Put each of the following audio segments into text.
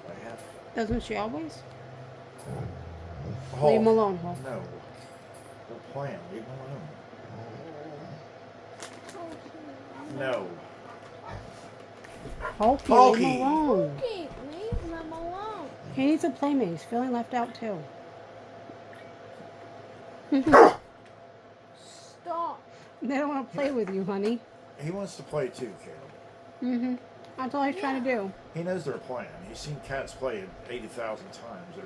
I have. Doesn't she always? Hulk. Leave him alone, Hulk. No. They're playing. Leave him alone. No. Hulky, Hulky. leave him alone. Hulky, leave them alone. He needs a playmate. He's feeling left out too. Stop. They don't want to play with you, honey. He wants to play too, Caleb. That's all he's trying to do. He knows they're playing. He's seen cats play it 80,000 times.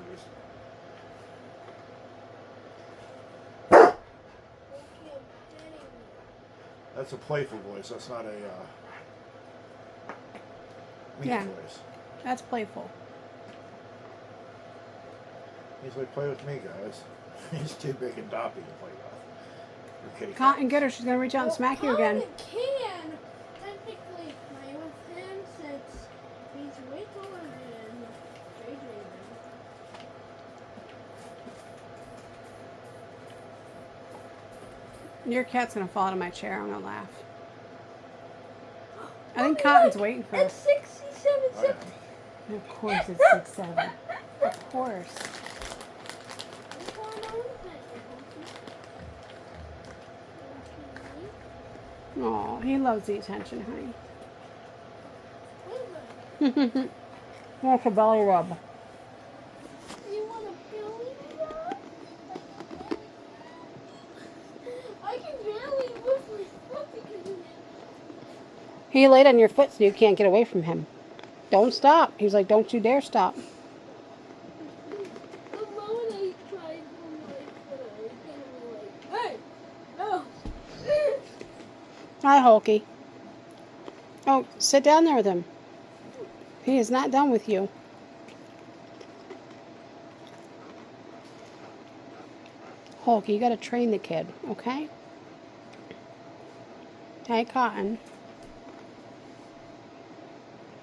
That's a playful voice. That's not a mean voice. That's playful. He's like, play with me, guys. He's too big and doppy to play with. Okay. Cotton, get her. She's going to reach out and smack you again. Can technically play with him since he's way taller than JJ. Your cat's going to fall out of my chair. I'm going to laugh. I think Cotton's waiting for It's us. 67 seconds. Of course it's 6'7". Of course. Oh, he loves the attention, honey. Wants a belly rub. You want a belly rub? I can barely move my foot because of He laid on your foot so you can't get away from him. Don't stop. He's like, don't you dare stop. the moment I tried to move my foot, I was like, hey, no. Hi, Hulky. Oh, sit down there with him. He is not done with you. Hulky, you got to train the kid, okay? Hey, Cotton.